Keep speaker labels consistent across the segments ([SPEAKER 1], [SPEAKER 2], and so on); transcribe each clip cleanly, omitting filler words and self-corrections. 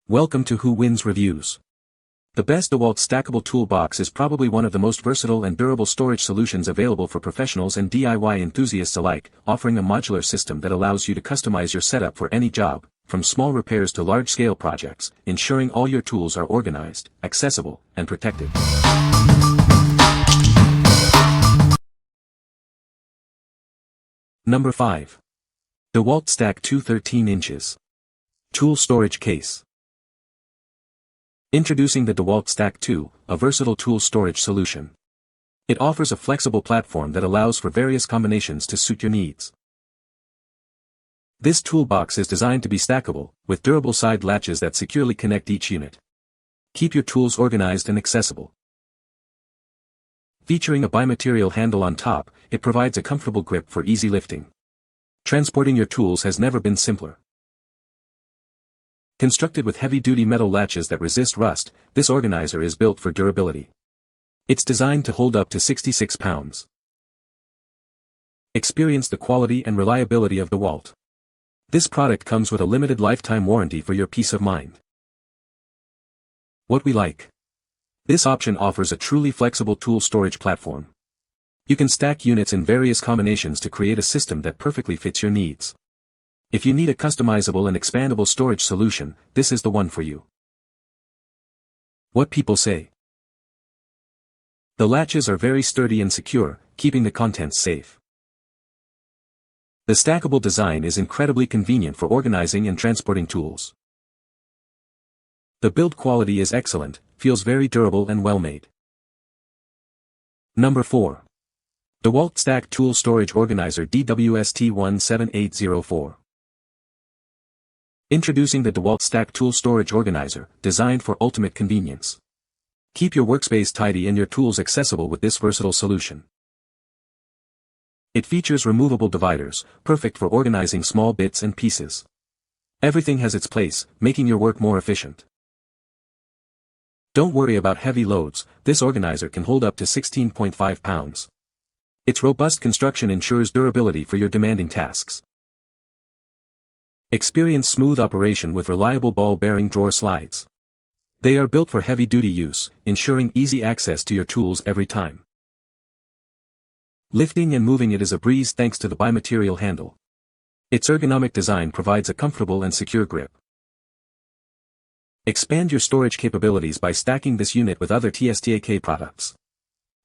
[SPEAKER 1] Welcome to Who Wins Reviews. The best Dewalt Stackable Tool Box is probably one of the most versatile and durable storage solutions available for professionals and DIY enthusiasts alike, offering a modular system that allows you to customize your setup for any job, from small repairs to large-scale projects, ensuring all your tools are organized, accessible, and protected. Number 5. Dewalt Stack 2 13 inches. Tool Storage Case. Introducing the Dewalt Stack 2, a versatile tool storage solution. It offers a flexible platform that allows for various combinations to suit your needs. This toolbox is designed to be stackable, with durable side latches that securely connect each unit. Keep your tools organized and accessible. Featuring a bimaterial handle on top, it provides a comfortable grip for easy lifting. Transporting your tools has never been simpler. Constructed with heavy-duty metal latches that resist rust, this organizer is built for durability. It's designed to hold up to 66 pounds. Experience the quality and reliability of Dewalt. This product comes with a limited lifetime warranty for your peace of mind. What we like. This option offers a truly flexible tool storage platform. You can stack units in various combinations to create a system that perfectly fits your needs. If you need a customizable and expandable storage solution, this is the one for you. What people say. The latches are very sturdy and secure, keeping the contents safe. The stackable design is incredibly convenient for organizing and transporting tools. The build quality is excellent, feels very durable and well made. Number 4. Dewalt Stack Tool Storage Organizer DWST17804. Introducing the Dewalt Stack Tool Storage Organizer, designed for ultimate convenience. Keep your workspace tidy and your tools accessible with this versatile solution. It features removable dividers, perfect for organizing small bits and pieces. Everything has its place, making your work more efficient. Don't worry about heavy loads, this organizer can hold up to 16.5 pounds. Its robust construction ensures durability for your demanding tasks. Experience smooth operation with reliable ball-bearing drawer slides. They are built for heavy-duty use, ensuring easy access to your tools every time. Lifting and moving it is a breeze thanks to the bimaterial handle. Its ergonomic design provides a comfortable and secure grip. Expand your storage capabilities by stacking this unit with other TSTAK products.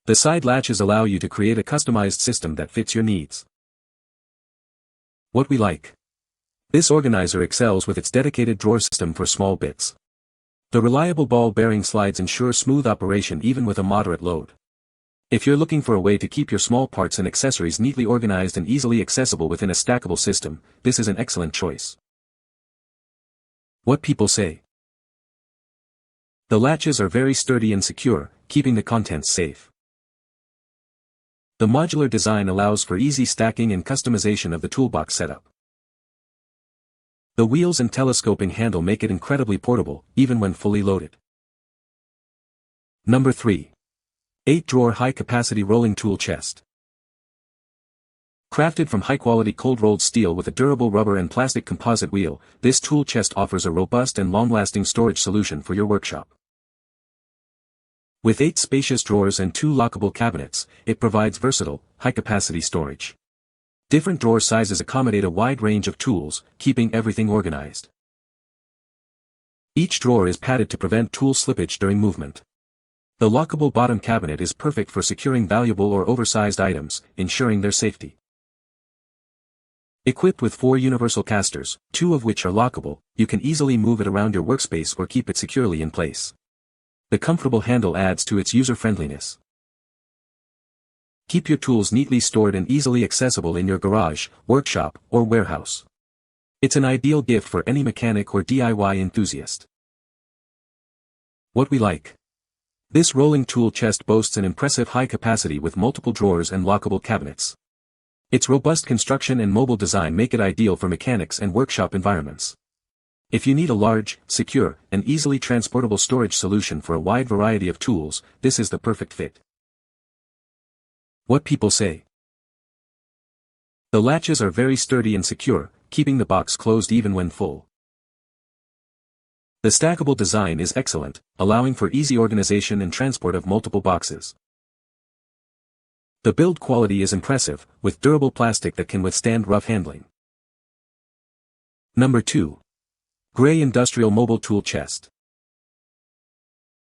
[SPEAKER 1] The side latches allow you to create a customized system that fits your needs. What we like. This organizer excels with its dedicated drawer system for small bits. The reliable ball-bearing slides ensure smooth operation even with a moderate load. If you're looking for a way to keep your small parts and accessories neatly organized and easily accessible within a stackable system, this is an excellent choice. What people say. The latches are very sturdy and secure, keeping the contents safe. The modular design allows for easy stacking and customization of the toolbox setup. The wheels and telescoping handle make it incredibly portable, even when fully loaded. Number 3. 8-drawer high-capacity rolling tool chest. Crafted from high-quality cold-rolled steel with a durable rubber and plastic composite wheel, this tool chest offers a robust and long-lasting storage solution for your workshop. With 8 spacious drawers and 2 lockable cabinets, it provides versatile, high-capacity storage. Different drawer sizes accommodate a wide range of tools, keeping everything organized. Each drawer is padded to prevent tool slippage during movement. The lockable bottom cabinet is perfect for securing valuable or oversized items, ensuring their safety. Equipped with 4 universal casters, 2 of which are lockable, you can easily move it around your workspace or keep it securely in place. The comfortable handle adds to its user-friendliness. Keep your tools neatly stored and easily accessible in your garage, workshop, or warehouse. It's an ideal gift for any mechanic or DIY enthusiast. What we like. This rolling tool chest boasts an impressive high capacity with multiple drawers and lockable cabinets. Its robust construction and mobile design make it ideal for mechanics and workshop environments. If you need a large, secure, and easily transportable storage solution for a wide variety of tools, this is the perfect fit. What people say. The latches are very sturdy and secure, keeping the box closed even when full. The stackable design is excellent, allowing for easy organization and transport of multiple boxes. The build quality is impressive, with durable plastic that can withstand rough handling. Number 2. Gray Industrial Mobile Tool Chest.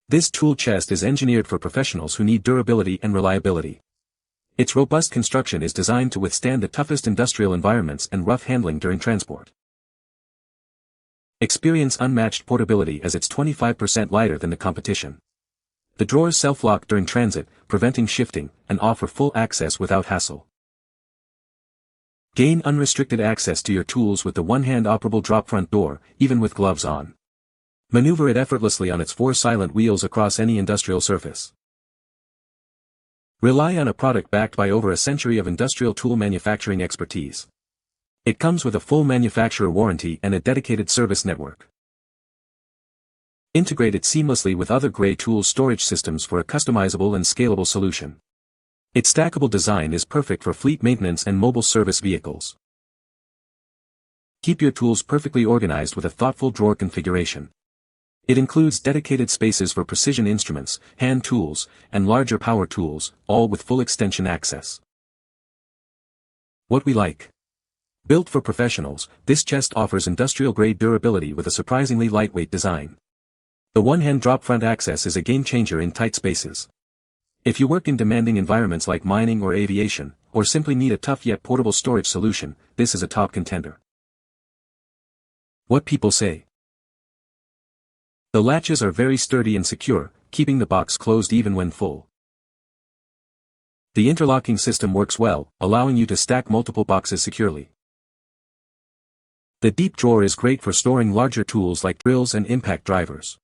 [SPEAKER 1] This tool chest is engineered for professionals who need durability and reliability. Its robust construction is designed to withstand the toughest industrial environments and rough handling during transport. Experience unmatched portability as it's 25% lighter than the competition. The drawers self-lock during transit, preventing shifting, and offer full access without hassle. Gain unrestricted access to your tools with the one-hand operable drop front door, even with gloves on. Maneuver it effortlessly on its 4 silent wheels across any industrial surface. Rely on a product backed by over a century of industrial tool manufacturing expertise. It comes with a full manufacturer warranty and a dedicated service network. Integrate it seamlessly with other Gray tools storage systems for a customizable and scalable solution. Its stackable design is perfect for fleet maintenance and mobile service vehicles. Keep your tools perfectly organized with a thoughtful drawer configuration. It includes dedicated spaces for precision instruments, hand tools, and larger power tools, all with full extension access. What we like. Built for professionals, this chest offers industrial-grade durability with a surprisingly lightweight design. The one-hand drop front access is a game-changer in tight spaces. If you work in demanding environments like mining or aviation, or simply need a tough yet portable storage solution, this is a top contender. What people say. The latches are very sturdy and secure, keeping the box closed even when full. The interlocking system works well, allowing you to stack multiple boxes securely. The deep drawer is great for storing larger tools like drills and impact drivers.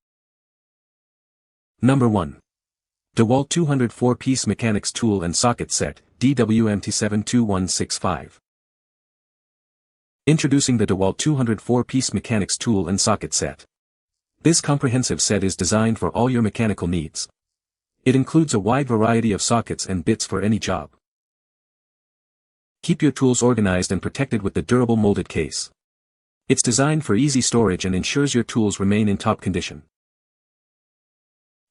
[SPEAKER 1] Number 1. Dewalt 204-piece Mechanics Tool and Socket Set, DWMT72165. Introducing the Dewalt 204-piece Mechanics Tool and Socket Set. This comprehensive set is designed for all your mechanical needs. It includes a wide variety of sockets and bits for any job. Keep your tools organized and protected with the durable molded case. It's designed for easy storage and ensures your tools remain in top condition.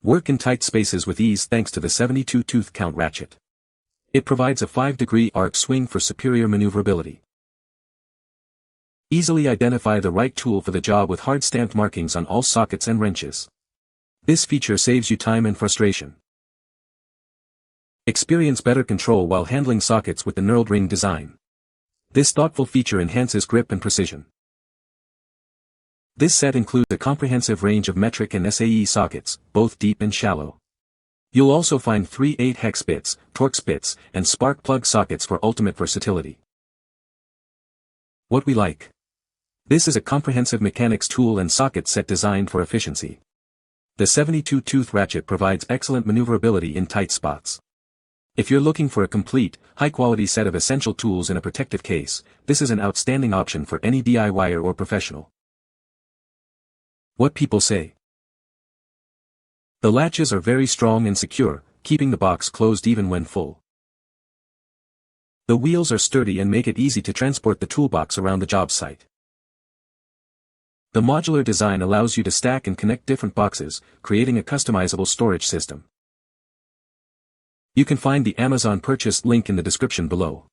[SPEAKER 1] Work in tight spaces with ease thanks to the 72-tooth count ratchet. It provides a 5-degree arc swing for superior maneuverability. Easily identify the right tool for the job with hard-stamped markings on all sockets and wrenches. This feature saves you time and frustration. Experience better control while handling sockets with the knurled ring design. This thoughtful feature enhances grip and precision. This set includes a comprehensive range of metric and SAE sockets, both deep and shallow. You'll also find 3 8-hex bits, Torx bits, and spark plug sockets for ultimate versatility. What we like. This is a comprehensive mechanics tool and socket set designed for efficiency. The 72-tooth ratchet provides excellent maneuverability in tight spots. If you're looking for a complete, high-quality set of essential tools in a protective case, this is an outstanding option for any DIYer or professional. What people say. The latches are very strong and secure, keeping the box closed even when full. The wheels are sturdy and make it easy to transport the toolbox around the job site. The modular design allows you to stack and connect different boxes, creating a customizable storage system. You can find the Amazon purchase link in the description below.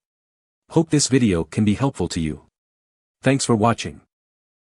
[SPEAKER 1] Hope this video can be helpful to you. Thanks for watching.